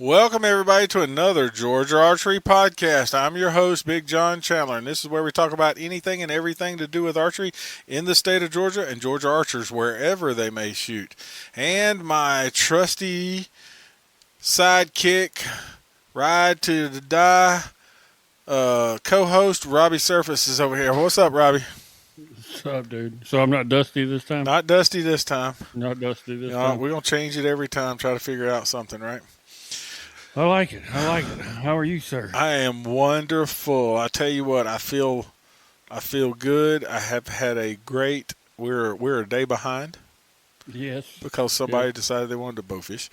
Welcome, everybody, to another Georgia Archery Podcast. I'm your host, Big John Chandler, and this is where we talk about anything and everything to do with archery in the state of Georgia and Georgia archers wherever they may shoot. And my trusty sidekick, ride to the die, co-host, Robbie Surface is over here. What's up, Robbie? What's up, dude? So I'm not dusty this time? Not dusty this time. Not dusty this time? We're going to change it every time, try to figure out something, right? I like it. How are you, sir? I am wonderful. I tell you what, I feel good. I have had a great. We're a day behind. Yes. Because somebody decided they wanted to bowfish.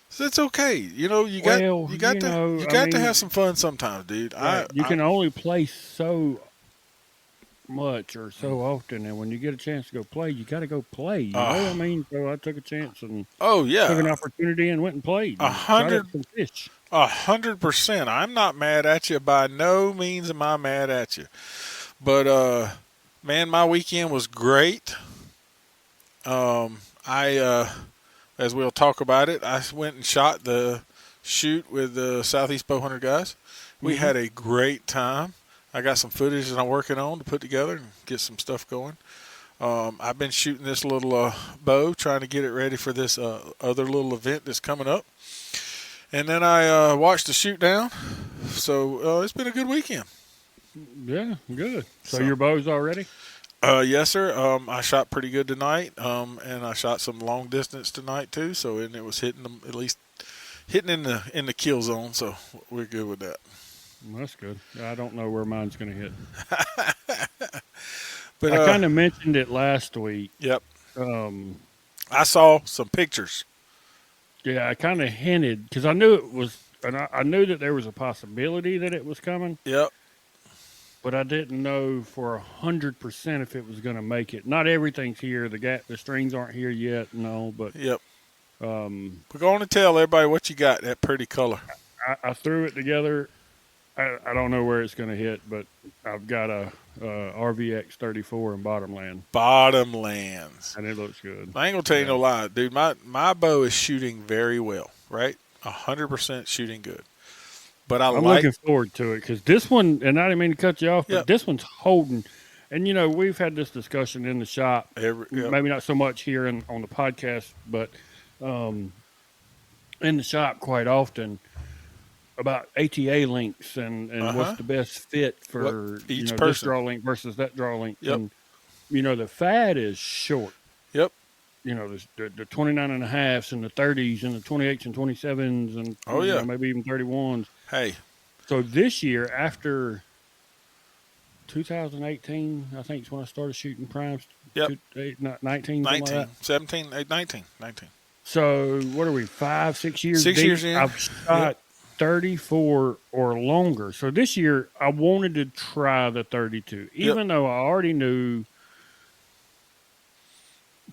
So it's okay. You got to have some fun sometimes, dude. Right. You can only play so much or so often, and when you get a chance to go play, you got to go play. You know what I mean? So I took a chance and took an opportunity and went and played. 100%. I'm not mad at you. By no means am I mad at you. But man, my weekend was great. As we'll talk about it, I went and shot the shoot with the Southeast Bowhunter guys. We had a great time. I got some footage that I'm working on to put together and get some stuff going. I've been shooting this little bow, trying to get it ready for this other little event that's coming up. And then I watched the shoot down. So it's been a good weekend. Yeah, good. So your bow's all ready? Yes, sir. I shot pretty good tonight, and I shot some long distance tonight too. So and it was hitting them, at least hitting in the kill zone. So we're good with that. Well, that's good. I don't know where mine's going to hit. But I kind of mentioned it last week. Yep. I saw some pictures. Yeah, I kind of hinted because I knew it was, and I knew that there was a possibility that it was coming. Yep. But I didn't know for 100% if it was going to make it. Not everything's here. The strings aren't here yet. No, but yep. We're going to tell everybody what you got. That pretty color. I threw it together. I don't know where it's going to hit, but I've got a RVX 34 in Bottomland. Bottomlands. And it looks good. I ain't going to tell you no lie. Dude, my bow is shooting very well, right? 100% shooting good. But I'm looking forward to it because this one, and I didn't mean to cut you off, but this one's holding. And, we've had this discussion in the shop. Maybe not so much here on the podcast, but in the shop quite often about ATA links and what's the best fit for each person. This draw link versus that draw link. Yep. And, the fad is short. Yep. There's the 29 and a halves and the 30s and the 28s and 27s and maybe even 31s. Hey. So this year, after 2018, I think is when I started shooting primes. Yep. 19, 17, 19. So what are we, 5, 6 years? 6 years in. I've shot 34 or longer. So this year, I wanted to try the 32, even though I already knew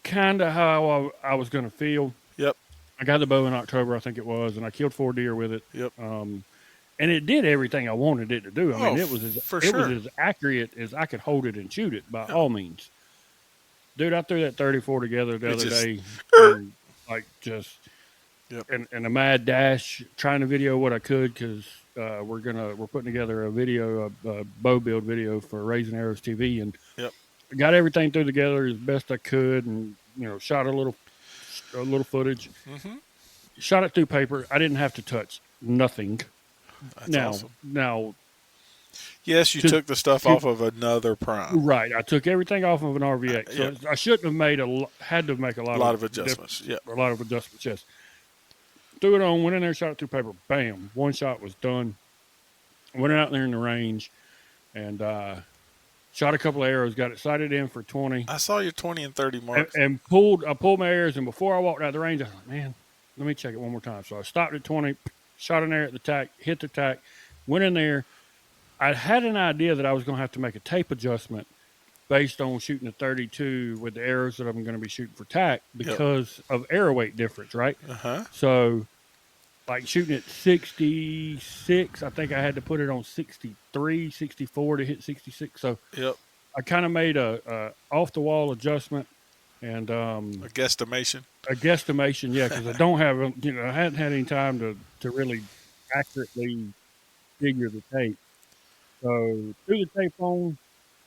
kind of how I was going to feel. Yep. I got the bow in October, I think it was, and I killed 4 deer with it. Yep. And it did everything I wanted it to do. I mean, it was as accurate as I could hold it and shoot it by all means. Dude, I threw that 34 together the other day, and, and a mad dash, trying to video what I could because we're putting together a bow build video for Raising Arrows TV, and got everything through together as best I could, and shot a little footage. Mm-hmm. Shot it through paper. I didn't have to touch nothing. That's awesome. Now, yes, you took the stuff off of another prime. Right, I took everything off of an RVX. So I shouldn't have had to make a lot of adjustments. Yeah, a lot of adjustments. Yes. Threw it on, went in there, shot it through paper. Bam, one shot was done. Went out there in the range, and shot a couple of arrows. Got it sighted in for 20. I saw your 20 and 30 marks. And I pulled my arrows, and before I walked out of the range, I was like, man, let me check it one more time. So I stopped at 20. Shot an arrow at the tack, hit the tack, went in there. I had an idea that I was going to have to make a tape adjustment based on shooting a 32 with the arrows that I'm going to be shooting for tack because of arrow weight difference, right? Uh-huh. So, like shooting at 66, I think I had to put it on 63, 64 to hit 66. So I kind of made a off-the-wall adjustment and A guesstimation. a guesstimation, yeah, because I don't have, I hadn't had any time to really accurately figure the tape. So threw the tape on,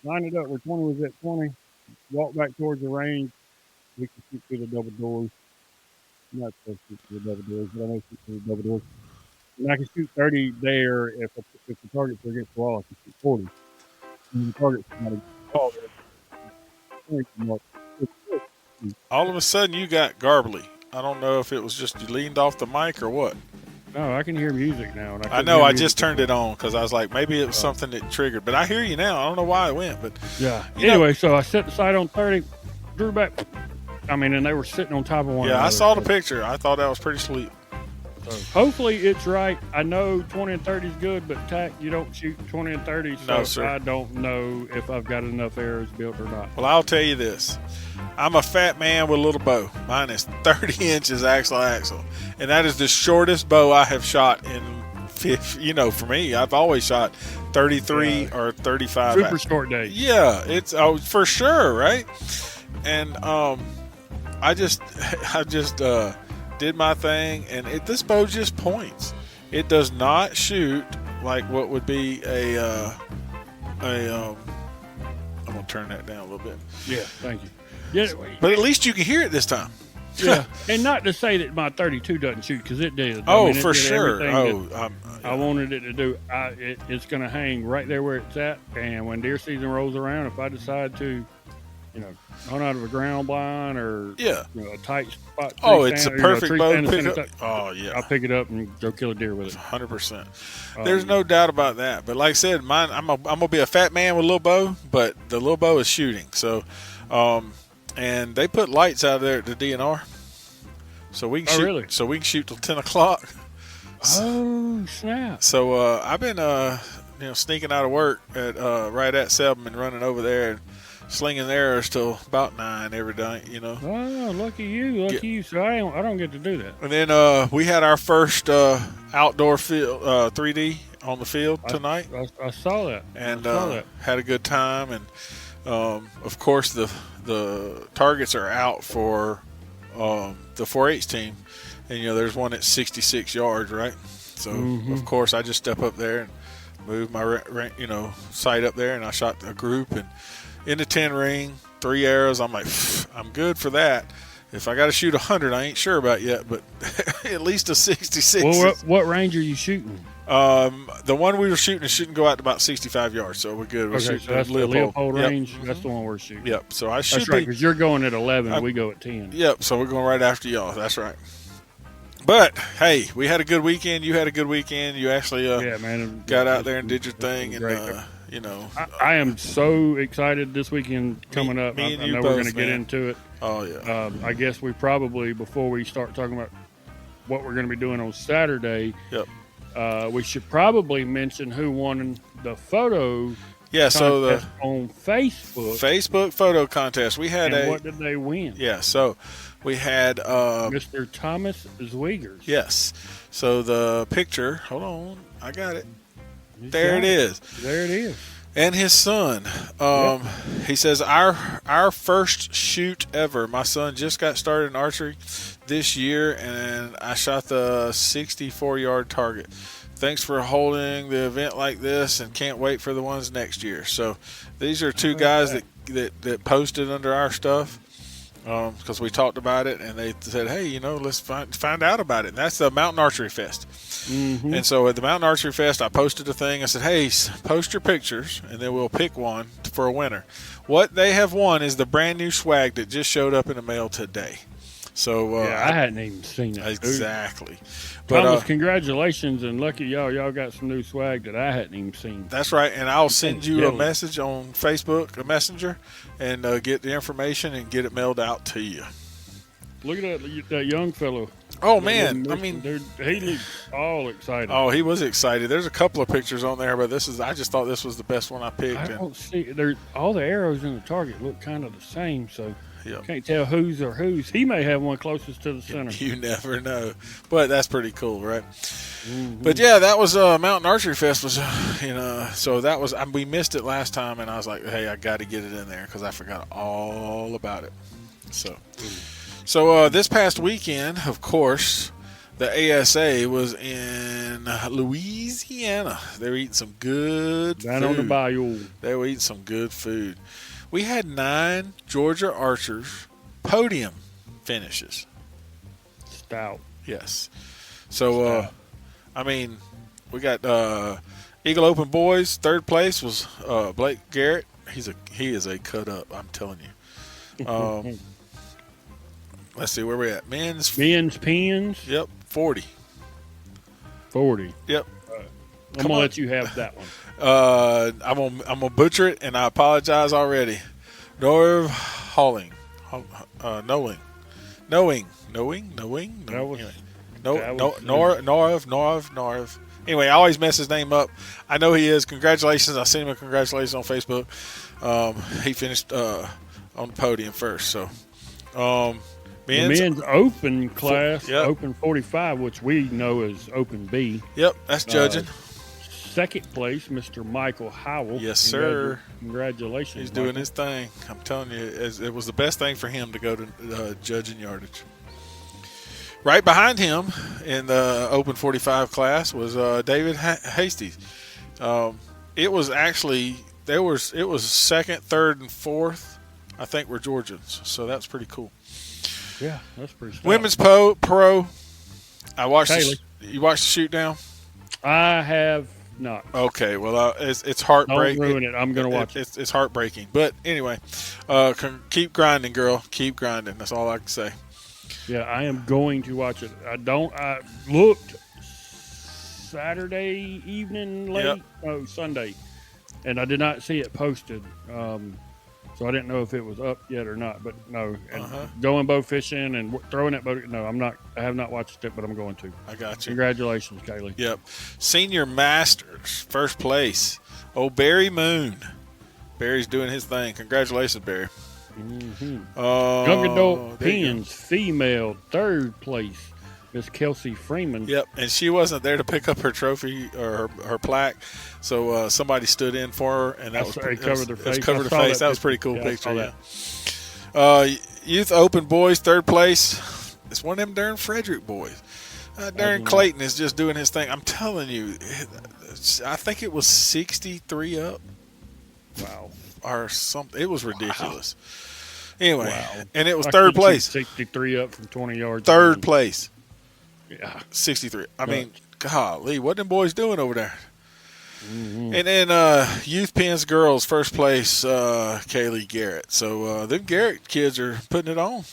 lined it up where 20 was at 20, walked back towards the range. We can shoot through the double doors. I'm not supposed to shoot through the double doors, but I know shoot through the double doors. And I can shoot 30 there if the target's against the wall. I can shoot 40. And the target's not against the wall. All of a sudden, you got garbly. I don't know if it was just you leaned off the mic or what. No, I can hear music now. And I know. I just turned it on because I was like, maybe it was something that triggered. But I hear you now. I don't know why it went. But yeah. Anyway, so I set the sight on 30, drew back. I mean, and they were sitting on top of one another. Yeah, I saw the picture. I thought that was pretty sweet. So hopefully it's right. I know 20 and 30 is good, but Tack, you don't shoot 20 and 30, so No, sir. I don't know if I've got enough arrows built or not. Well, I'll tell you this. I'm a fat man with a little bow. Mine is 30 inches axle axle. And that is the shortest bow I have shot in, for me. I've always shot 33 or 35. Super short day. Yeah, it's for sure, right? And I just did my thing, and this bow just points. It does not shoot like what would be I'm gonna turn that down a little bit. Yeah, thank you. Yeah, But at least you can hear it this time. yeah. And not to say that my 32 doesn't shoot, because it did. Oh, I mean, for it did sure. everything Oh, I wanted it to do. It's going to hang right there where it's at, and when deer season rolls around, if I decide to, hunt out of a ground blind or a tight spot. Oh, it's a perfect bow to pick up. Oh, yeah. I'll pick it up and go kill a deer with it. 100%. There's no doubt about that. But like I said, mine, I'm gonna be a fat man with a little bow, but the little bow is shooting. So, and they put lights out there at the DNR, so we can shoot. Really? So we can shoot till 10 o'clock. Oh, snap! So I've been sneaking out of work at right at 7 and running over there and slinging arrows till about 9 every night, Oh, lucky you. So I don't get to do that. And then we had our first outdoor field 3D on the field tonight. I saw that. And had a good time. And of course the targets are out for the 4-H team, and there's one at 66 yards, right? So of course I just step up there and move my sight up there, and I shot a group and in the 10 ring, 3 arrows. I'm like, I'm good for that. If I got to shoot 100, I ain't sure about yet, but at least a 66. Well, what range are you shooting? The one we were shooting shouldn't go out to about 65 yards, so we're good. We're okay, so that's the Leopold range. Yep. That's the one we're shooting. Yep. So I should That's right, because you're going at 11. We go at 10. Yep. So we're going right after y'all. That's right. But hey, we had a good weekend. You had a good weekend. You actually got out there and did your thing, and I am so excited this weekend coming up. Me and I you know both, we're going to get into it. Oh yeah. I guess we probably, before we start talking about what we're going to be doing on Saturday, we should probably mention who won the photo. Yeah, so on Facebook photo contest, we had what did they win? Yeah, so we had Mr. Thomas Zwegers. Yes. So the picture, hold on, I got it. There it is. There it is. And his son. He says, our first shoot ever. My son just got started in archery this year, and I shot the 64-yard target. Thanks for holding the event like this, and can't wait for the ones next year. So these are two guys that posted under our stuff because we talked about it, and they said, hey, let's find out about it. And that's the Mountain Archery Fest. Mm-hmm. And so at the Mountain Archery Fest, I posted a thing. I said, hey, post your pictures, and then we'll pick one for a winner. What they have won is the brand new swag that just showed up in the mail today. So I hadn't even seen it. Exactly. But, Thomas, congratulations, and lucky y'all. Y'all got some new swag that I hadn't even seen. That's right, and I'll send you a message on Facebook, a messenger, and get the information and get it mailed out to you. Look at that young fellow. Oh, man. I mean, he looks all excited. Oh, he was excited. There's a couple of pictures on there, but I just thought this was the best one I picked. I don't see all the arrows in the target look kind of the same, so can't tell whose are whose. He may have one closest to the center. You never know, but that's pretty cool, right? Mm-hmm. But yeah, that was Mountain Archery Fest was, so that was we missed it last time, and I was like, hey, I got to get it in there because I forgot all about it. So this past weekend, of course, the ASA was in Louisiana. They were eating some good Down food. on the bayou. They were eating some good food. We had 9 Georgia archers podium finishes. Stout. Yes. So, we got Eagle Open Boys. Third place was Blake Garrett. He is a cut up, I'm telling you. Let's see where we at. Men's pins. Yep, 40. 40. Yep. I'm gonna let you have that one. I'm gonna butcher it, and I apologize already. Norv Halling, Knowing. Norv. Anyway, I always mess his name up. I know he is. Congratulations! I sent him a congratulations on Facebook. He finished on the podium first. So, the men's open class, yep. Open 45, which we know as Open B. Yep, that's judging. Second place, Mr. Michael Howell. Yes, sir. Congratulations. He's doing his thing. I'm telling you, it was the best thing for him to go to judging yardage. Right behind him in the Open 45 class was David Hasty. It was actually it was second, third, and fourth. I think were Georgians, so that's pretty cool. Yeah, that's pretty. Stout. Women's pro. I watched. You watched the shoot down? I have not. Okay, well, it's heartbreaking. Don't ruin it. I'm going to watch it. It's heartbreaking. But anyway, keep grinding, girl. Keep grinding. That's all I can say. Yeah, I am going to watch it. I looked Saturday evening late. Yep. Sunday. And I did not see it posted. So I didn't know if it was up yet or not. But no. And going bow fishing and throwing it boat. No, I'm not. I have not watched it, but I'm going to. I got you. Congratulations, Kaylee. Yep. Senior Masters, first place. Old Barry Moon. Barry's doing his thing. Congratulations, Barry. Mm-hmm. Young adult pins, female, third place. Miss Kelsey Freeman. Yep, and she wasn't there to pick up her trophy or her plaque, so somebody stood in for her, and that covered her face. Covered her face. That was a pretty cool picture. Yeah. Youth Open Boys, third place. It's one of them darn Frederick boys. Darren Clayton is just doing his thing. I'm telling you, I think it was 63 up. Wow. Or something. It was ridiculous. Wow. Anyway, and it was I third place. 63 up from 20 yards. Third place. Yeah. 63. I mean, golly, what them boys doing over there? Mm-hmm. And then Youth Pins Girls, first place, Kaylee Garrett. So them Garrett kids are putting it on.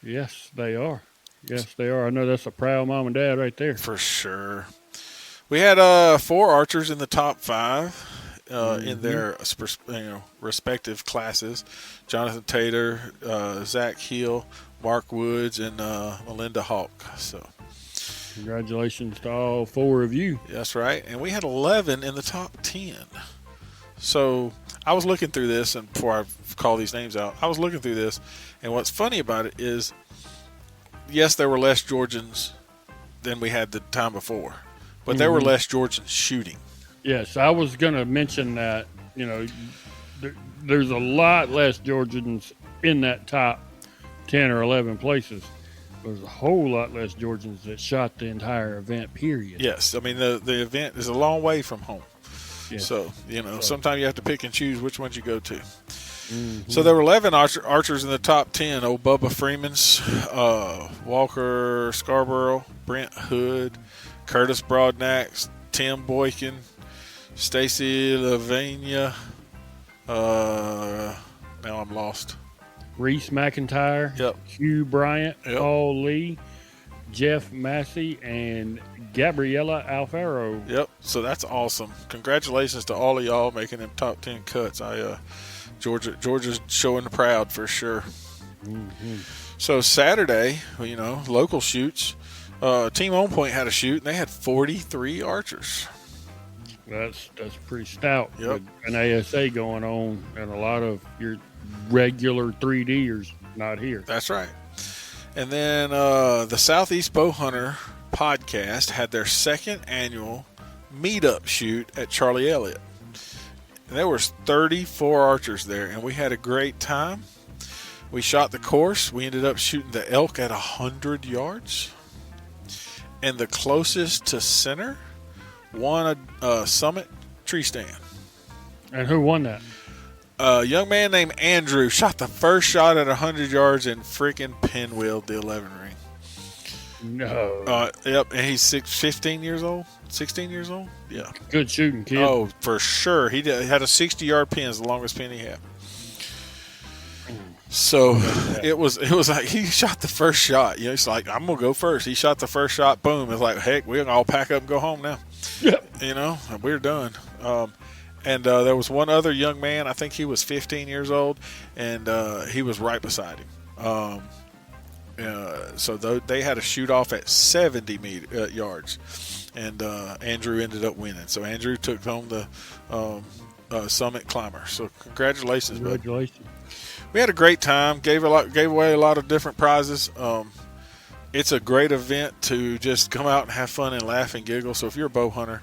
Yes, they are. Yes, they are. I know that's a proud mom and dad right there. For sure. We had 4 archers in the top 5 in their respective classes. Jonathan Tater, Zach Hill, Mark Woods, and Melinda Hawk. So, congratulations to all 4 of you. That's right. And we had 11 in the top 10. So I was looking through this, and before I call these names out, I was looking through this, and what's funny about it is, yes, there were less Georgians than we had the time before, but there were less Georgians shooting. Yes, I was going to mention that. There's a lot less Georgians in that top 10 or 11 places. There's a whole lot less Georgians that shot the entire event, period. Yes, I mean, the event is a long way from home. Yes. So, sometimes you have to pick and choose which ones you go to. Mm-hmm. So there were 11 archers in the top 10. Old Bubba Freeman's, Walker Scarborough, Brent Hood, Curtis Broadnax, Tim Boykin, Stacy Lavania. Now I'm lost. Reese McIntyre. Yep. Hugh Bryant. Yep. Paul Lee. Jeff Massey and Gabriella Alfaro. Yep. So that's awesome. Congratulations to all of y'all making them top 10 cuts. Georgia's showing the proud for sure. Mm-hmm. So Saturday, local shoots. Team On Point had a shoot, and they had 43 archers. That's pretty stout. Yep. With an ASA going on, and a lot of your regular 3Ders not here. That's right. And then the Southeast Bowhunter podcast had their second annual meetup shoot at Charlie Elliott. And there was 34 archers there, and we had a great time. We shot the course. We ended up shooting the elk at 100 yards. And the closest to center won a summit tree stand. And who won that? A young man named Andrew shot the first shot at 100 yards and freaking pinwheeled the 11 ring. No. Yep, and he's 15 years old, 16 years old. Yeah. Good shooting, kid. Oh, for sure. He had a 60-yard pin, is the longest pin he had. So it was like he shot the first shot. You know, he's like, I'm gonna go first. He shot the first shot. Boom. It's like, heck, we're gonna all pack up and go home now. Yep. You know, and we're done. And there was one other young man. I think he was 15 years old, and he was right beside him. So they had a shoot off at 70 yards, and Andrew ended up winning. So Andrew took home the summit climber. So congratulations, bud. Congratulations. We had a great time. Gave away a lot of different prizes. It's a great event to just come out and have fun and laugh and giggle. So if you're a bow hunter,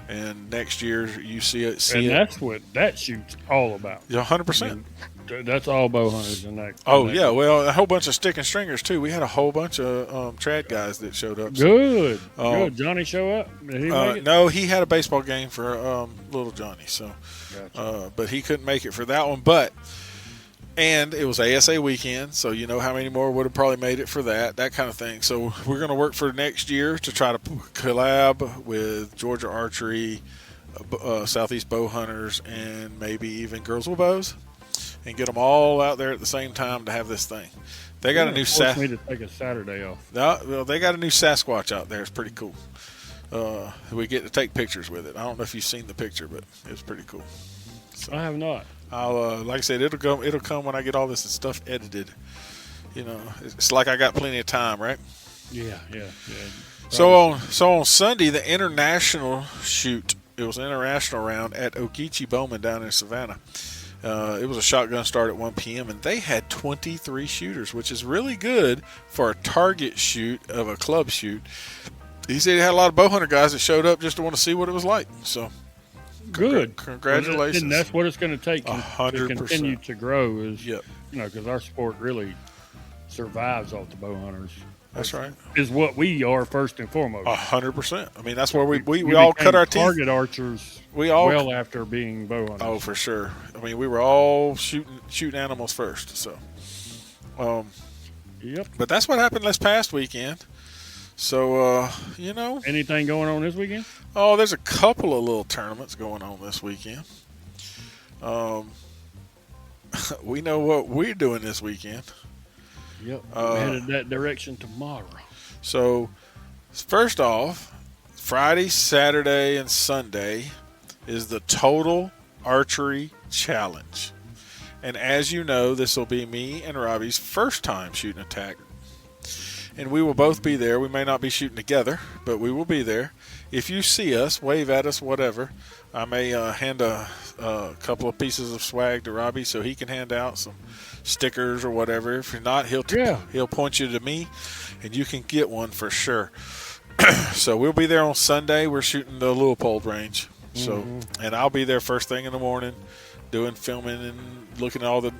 and next year you see it, that's what that shoot's all about. Yeah, 100%. That's all bow hunters in that. Oh yeah, well, a whole bunch of stick and stringers too. We had a whole bunch of trad guys that showed up. Good. Good. Johnny show up? Did he make it? No, he had a baseball game for little Johnny. So, Gotcha. but he couldn't make it for that one. And it was ASA weekend, so you know how many more would have probably made it for that kind of thing. So we're going to work for next year to try to collab with Georgia Archery, Southeast Bow Hunters, and maybe even Girls with Bows, and get them all out there at the same time to have this thing. They got a new forced me to take a Saturday off. Well, they got a new Sasquatch out there. It's pretty cool. We get to take pictures with it. I don't know if you've seen the picture, but it was pretty cool. So I have not. I'll like I said, it'll come when I get all this stuff edited. You know, it's like I got plenty of time, right? Yeah. So on Sunday, the international shoot. It was an international round at Ogeechee Bowman down in Savannah. It was a shotgun start at 1 p.m. and they had 23 shooters, which is really good for a target shoot of a club shoot. He said he had a lot of bow hunter guys that showed up just to want to see what it was like. So. Good. Congratulations. And that's what it's going to take 100%. to continue to grow is, Yep. you know, because our sport really survives off the bow hunters. That's right. Is what we are first and foremost. 100%. I mean, that's where we all cut our teeth. Target archers well after being bow hunters. Oh, for sure. I mean, we were all shooting animals first. So, yep. But that's what happened this past weekend. So, you know. Anything going on this weekend? Oh, there's a couple of little tournaments going on this weekend. We know what we're doing this weekend. Yep. We're headed that direction tomorrow. So, first off, Friday, Saturday, and Sunday is the Total Archery Challenge. And as you know, this will be me and Robbie's first time shooting a tag. And we will both be there. We may not be shooting together, but we will be there. If you see us, wave at us, whatever. I may hand a couple of pieces of swag to Robbie so he can hand out some stickers or whatever. If you're not, he'll point you to me, and you can get one for sure. So we'll be there on Sunday. We're shooting the Leopold range. So, and I'll be there first thing in the morning, doing filming and looking at all the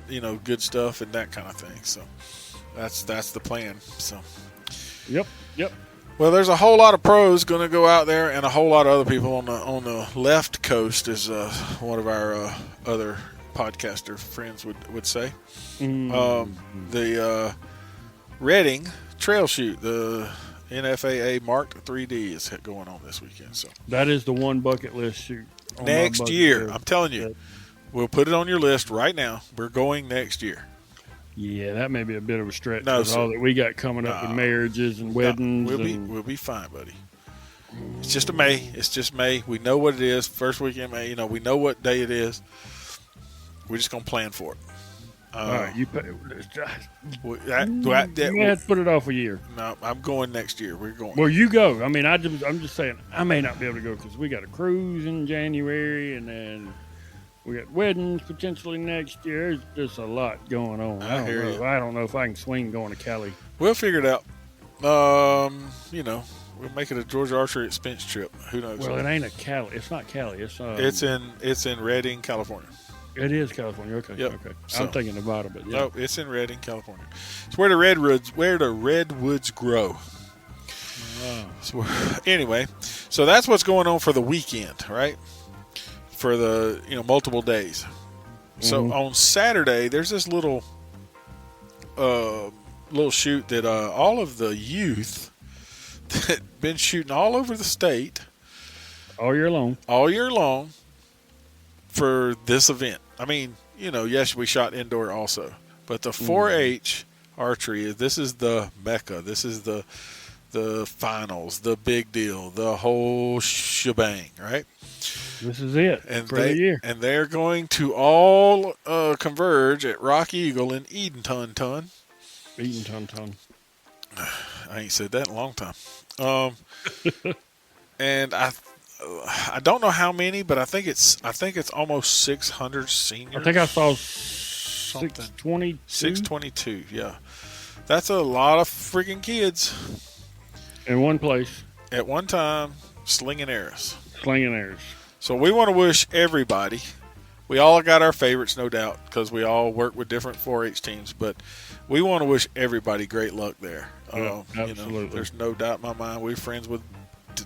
good stuff and that kind of thing. So that's the plan. So. Yep. Well, there's a whole lot of pros going to go out there, and a whole lot of other people on the left coast, as one of our other podcaster friends would say. The Reading Trail Shoot, the NFAA Marked 3D is going on this weekend. So that is the one bucket list shoot. Next year, I'm telling you, we'll put it on your list right now. We're going next year. Yeah, that may be a bit of a stretch No, with all that we got coming up with marriages and weddings. We'll be fine, buddy. It's just May. We know what it is. First weekend May. We know what day it is. We're just gonna plan for it. All right, you had to put it off a year. No, I'm going next year. We're going. Well, you go. I mean, I'm just saying. I may not be able to go because we got a cruise in January, and then we got weddings potentially next year. There's just a lot going on. I don't know if I can swing going to Cali. We'll figure it out. We'll make it a Georgia Archery expense trip. Who knows? Well, it ain't a Cali. It's not Cali. It's in Redding, California. It is California. Okay. Yep. Okay. So- I'm thinking Nevada, but yeah. No, it's in Redding, California. It's where the redwoods grow. Wow. So, anyway, so that's what's going on for the weekend, right? For the multiple days. So on Saturday, there's this little shoot that all of the youth that been shooting all over the state All year long for this event. I mean, yes, we shot indoor also, but the 4-H archery, this is the mecca. This is the finals, the big deal, the whole shebang, right? This is it for the year. And they're going to all converge at Rock Eagle in Edenton. I ain't said that in a long time. And I don't know how many, but I think it's almost 600 seniors. I think I saw something. 622. 622, yeah. That's a lot of freaking kids In one place, at one time slinging arrows. slinging So we want to wish everybody. We all got our favorites, no doubt, because we all work with different 4-H teams. But we want to wish everybody great luck there. Yeah, absolutely. There's no doubt in my mind. We're friends with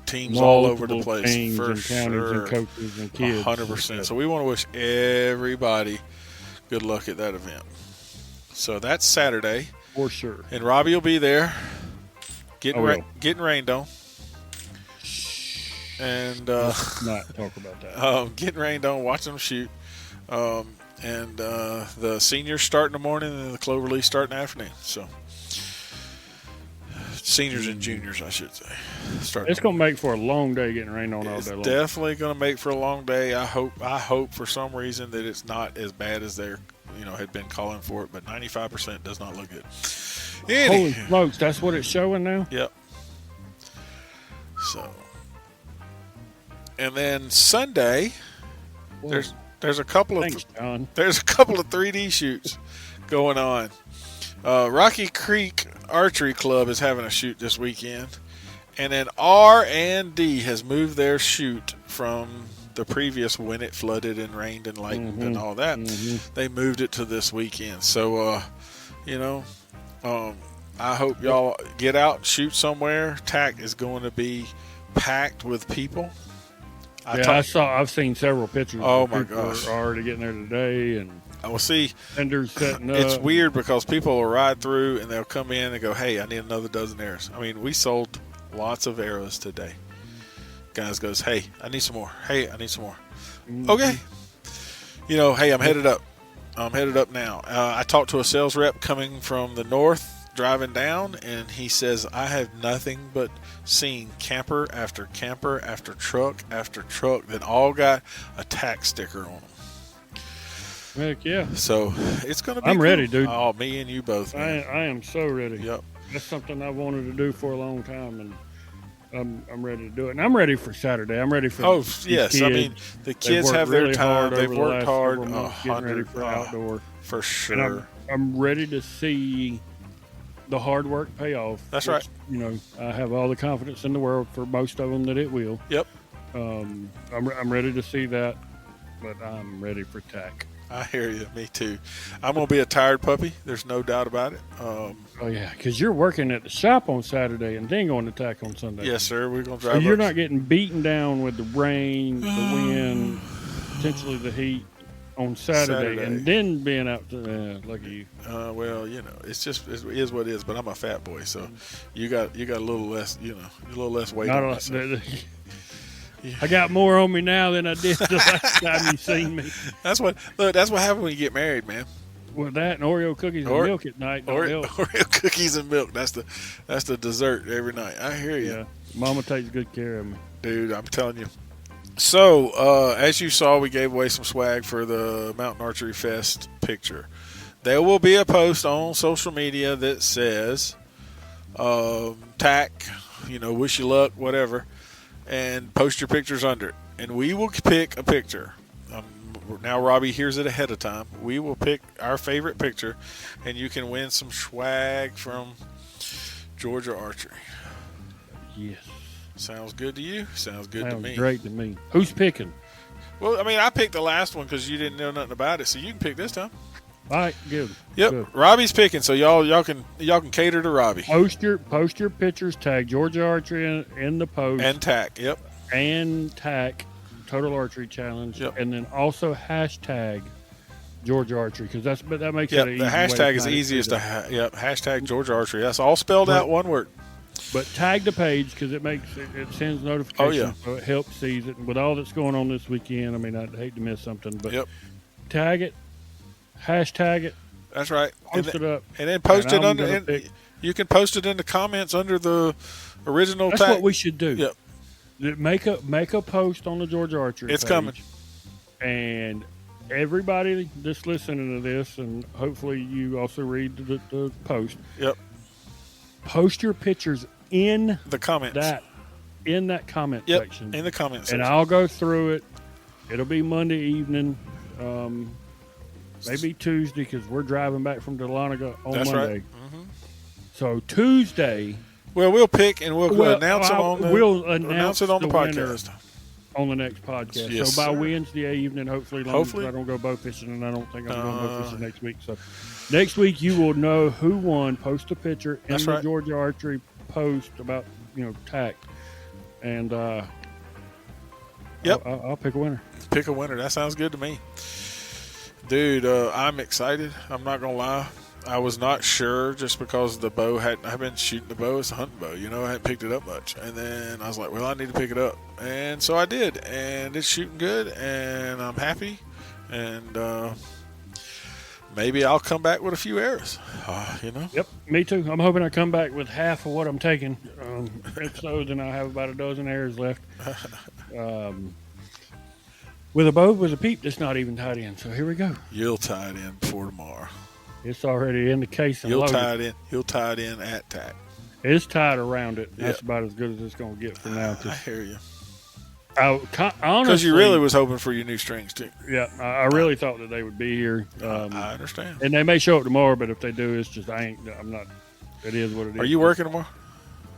teams all over the Multiple place, teams for and counties sure. and coaches and kids. 100%. So we want to wish everybody good luck at that event. So that's Saturday, For sure. and Robbie will be there, getting I will. getting rained on, and Let's not talk about that. getting rained on, watching them shoot. And the seniors start in the morning and the clover leaf start in the afternoon. So seniors and juniors, I should say. It's going to make for a long day getting rained on all It's day long. definitely going to make for a long day. I hope for some reason that it's not as bad as they're had been calling for it, but 95% does not look good. Holy smokes, that's what it's showing now? Yep. So, and then Sunday, Whoa. there's a couple of Thanks, John. There's a couple of 3D shoots going on. Rocky Creek Archery Club is having a shoot this weekend, and then R&D has moved their shoot from the previous when it flooded and rained and lightened and all that. They moved it to this weekend. So, I hope y'all get out and shoot somewhere. TAC is going to be packed with people. I've seen several pictures. Oh, of my people gosh. are already getting there today, and I will see. vendors setting up. It's weird because people will ride through and they'll come in and go, "Hey, I need another dozen arrows." I mean, we sold lots of arrows today. Guys goes, "Hey, I need some more. Hey, I need some more." Okay. Hey, I'm headed up. I'm headed up now. I talked to a sales rep coming from the north driving down, and he says, I have nothing but seen camper after camper after truck that all got a TAC sticker on them. Heck yeah. So it's going to be I'm cool. ready, dude. Oh, me and you both, man. I am so ready. Yep. That's something I wanted to do for a long time, and I'm ready to do it. And I'm ready for Saturday. I'm ready for Oh, the yes. kids. I mean, the kids worked have their really time. hard They've over the worked last hard. several months getting ready for outdoor. For And sure. I'm ready to see the hard work pay off. That's which, right. I have all the confidence in the world for most of them that it will. Yep. I'm ready to see that, but I'm ready for TAC. I hear you. Me too. I'm going to be a tired puppy. There's no doubt about it. Oh yeah, because you're working at the shop on Saturday and then going to TAC on Sunday. Yes, sir. We're going to So drive you're up. not getting beaten down with the rain, the wind, potentially the heat on Saturday. And then being out to look at you. Well, it's just it is what it is. But I'm a fat boy, so you got a little less, a little less weight on myself. I got more on me now than I did the last time you seen me. That's what happened when you get married, man. With that and Oreo cookies and milk at night don't help. Oreo cookies and milk. That's the dessert every night. I hear you. Yeah, Mama takes good care of me. Dude, I'm telling you. So, as you saw, we gave away some swag for the Mountain Archery Fest picture. There will be a post on social media that says, TAC, wish you luck, whatever, and post your pictures under it. And we will pick a picture. Now, Robbie hears it ahead of time. We will pick our favorite picture, and you can win some swag from Georgia Archery. Yes. Sounds good to you? Sounds good to me. Great to me. Who's picking? Well, I mean, I picked the last one because you didn't know nothing about it, so you can pick this time. All right, good. Yep, Good. Robbie's picking, so y'all can cater to Robbie. Post your pictures, tag Georgia Archery in the post, And tack. Yep. and tag Total Archery Challenge, Yep. and then also hashtag Georgia Archery because that makes Yep. it an The easy hashtag way is to easiest do to. that. Yep. Hashtag Georgia Archery. That's all spelled out one word. But tag the page because it sends notifications. Oh, yeah. So it helps sees it. And with all that's going on this weekend, I mean, I'd hate to miss something, but Yep. tag it, hashtag it, That's right. post it up. And then post and it I'm under. gonna And pick- you can post it in the comments under the original That's tag. what we should do. Yep. Make a post on the Georgia Archery It's page, coming. and everybody that's listening to this, and hopefully you also read the post. Yep. Post your pictures in The comments. that comment Yep. section, In the comments. and I'll go through it. It'll be Monday evening, maybe Tuesday because we're driving back from Dahlonega on That's Monday. right. Mm-hmm. So Tuesday, Well, we'll pick and we'll announce them on the. we'll announce it on the winner podcast. on the next podcast. Yes, so by sir. Wednesday evening, hopefully, long as I don't go bow fishing, and I don't think I'm going bow fishing next week. So next week you will know who won. Post a picture in That's the right. Georgia Archery post about tack, and Yep. I'll pick a winner. Pick a winner. That sounds good to me. Dude, I'm excited. I'm not going to lie. I was not sure just because the bow I've been shooting the bow. It's a hunting bow. I hadn't picked it up much. And then I was like, well, I need to pick it up. And so I did. And it's shooting good. And I'm happy. And maybe I'll come back with a few arrows. Yep, me too. I'm hoping I come back with half of what I'm taking. If so, then I'll have about a dozen arrows left. With a bow with a peep that's not even tied in. So here we go. You'll tie it in before tomorrow. It's already in the case and You'll loaded. tie it in. He'll tie it in at tack. It's tied around it. That's Yep. about as good as it's going to get for now. I hear you. Honestly, Because you really was hoping for your new strings too. yeah, I really thought that they would be here. I understand. And they may show up tomorrow, but if they do, it's just I'm not. It is what it is. Are you working tomorrow?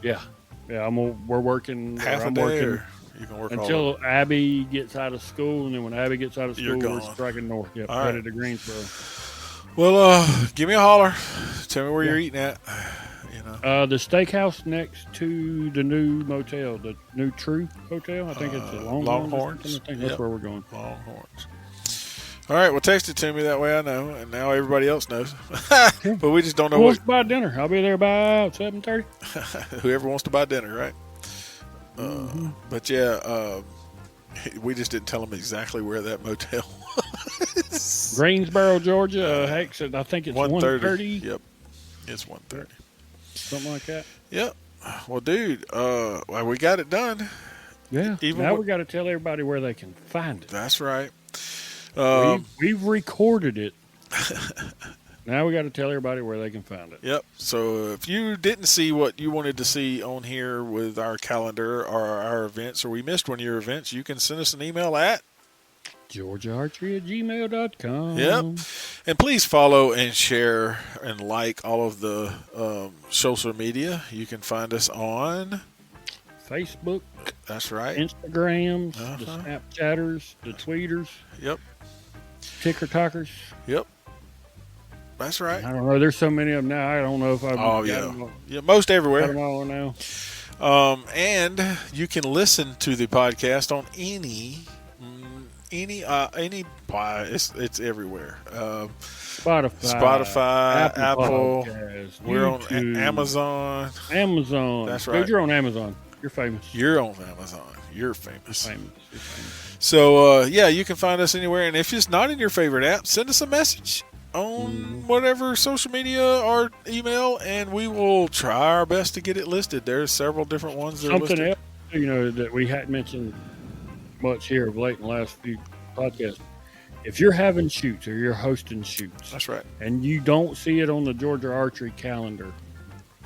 Yeah. We're working. Half a I'm day, working or you can work all until Abby gets out of school, and then when Abby gets out of You're school, we're gone. striking north. Yep, All headed right. to Greensboro. Well, give me a holler. Tell me where you're eating at. The steakhouse next to the new motel, the new True Hotel. I think it's a Longhorns. I think that's where we're going. Longhorns. All right, well, text it to me. That way I know, and now everybody else knows. But we just don't know Who wants to buy dinner? I'll be there about 7:30. whoever wants to buy dinner, right? But yeah, we just didn't tell them exactly where that motel was. Greensboro, Georgia. Heck, I think it's 1:30. Yep, it's 1:30. Something like that. Yep. Well, dude, well, we got it done. Yeah. Even now with- we got to tell everybody where they can find it. That's right. We've recorded it. Now we got to tell everybody where they can find it. Yep. So if you didn't see what you wanted to see on here with our calendar or our events, or we missed one of your events, you can send us an email at GeorgiaArchery@gmail.com. Yep. And please follow and share and like all of the social media. You can find us on Facebook, That's right. Instagrams, the Snapchatters, the Tweeters, Yep. TikTokers. Yep. That's right. I don't know. There's so many of them now. I don't know if I've Oh, got yeah. them all, Yeah, most got everywhere. them all now. And you can listen to the podcast on any it's everywhere. Spotify, Apple. Podcasts, We're on YouTube, Amazon. Amazon. That's Dude, right. you're on Amazon. You're famous. You're on Amazon. You're famous. You're famous. So yeah, you can find us anywhere. And if it's not in your favorite app, send us a message on whatever social media or email, and we will try our best to get it listed. There's several different ones that are Something listed. else, that we hadn't mentioned much here of late in the last few podcasts. If you're having shoots or you're hosting shoots That's right. and you don't see it on the Georgia Archery calendar,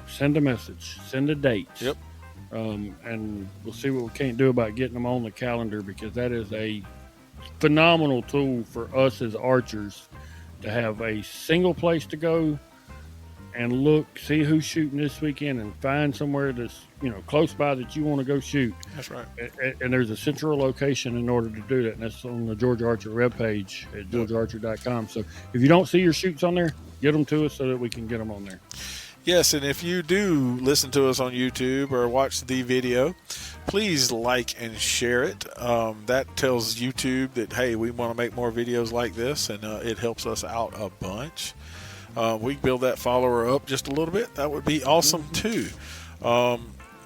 send a message, send a date. Yep. And we'll see what we can't do about getting them on the calendar, because that is a phenomenal tool for us as archers to have a single place to go and look, see who's shooting this weekend, and find somewhere that's close by that you want to go shoot. That's right. And there's a central location in order to do that, and that's on the George Archer webpage at georgearcher.com. So if you don't see your shoots on there, get them to us so that we can get them on there. Yes, and if you do listen to us on YouTube or watch the video, please like and share it. That tells YouTube that, hey, we want to make more videos like this, and it helps us out a bunch. We can build that follower up just a little bit. That would be awesome, too.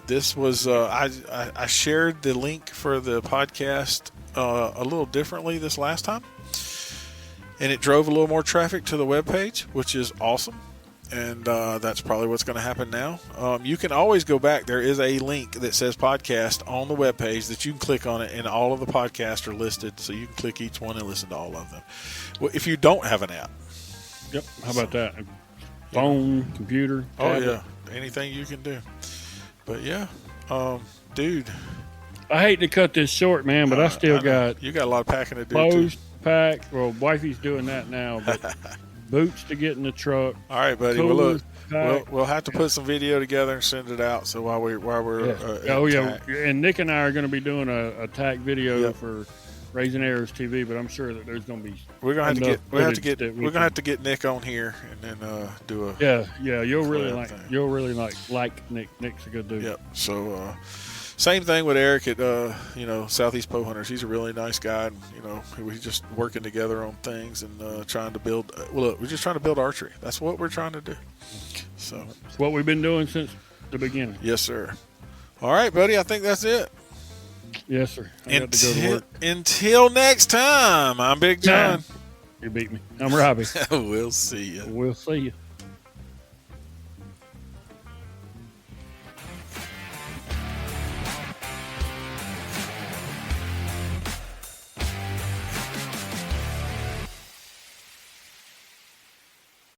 This was I shared the link for the podcast a little differently this last time, and it drove a little more traffic to the webpage, which is awesome. And that's probably what's going to happen now. You can always go back. There is a link that says podcast on the webpage that you can click on it, and all of the podcasts are listed, so you can click each one and listen to all of them. Well, if you don't have an app. Yep. How about that? Phone, computer, tablet. Oh, yeah. Anything you can do. But, yeah. Dude. I hate to cut this short, man, but I still got... You got a lot of packing to do, clothes too. Packed. Well, wifey's doing that now, but... boots to get in the truck. All right, buddy. Well, look, we'll have to put some video together and send it out. So while we're and Nick and I are going to be doing a tack video for Raising Arrows TV, but I'm sure that there's going to be we're going to have to get Nick on here and then do a you'll really like Nick. Nick's a good dude. Yep. So same thing with Eric at Southeast Bow Hunters. He's a really nice guy, and we're just working together on things and trying to build. We're just trying to build archery. That's what we're trying to do. So it's what we've been doing since the beginning. Yes, sir. All right, buddy. I think that's it. Yes, sir. I got to go to work. Until next time, I'm Big John. You beat me. I'm Robbie. We'll see you. We'll see you.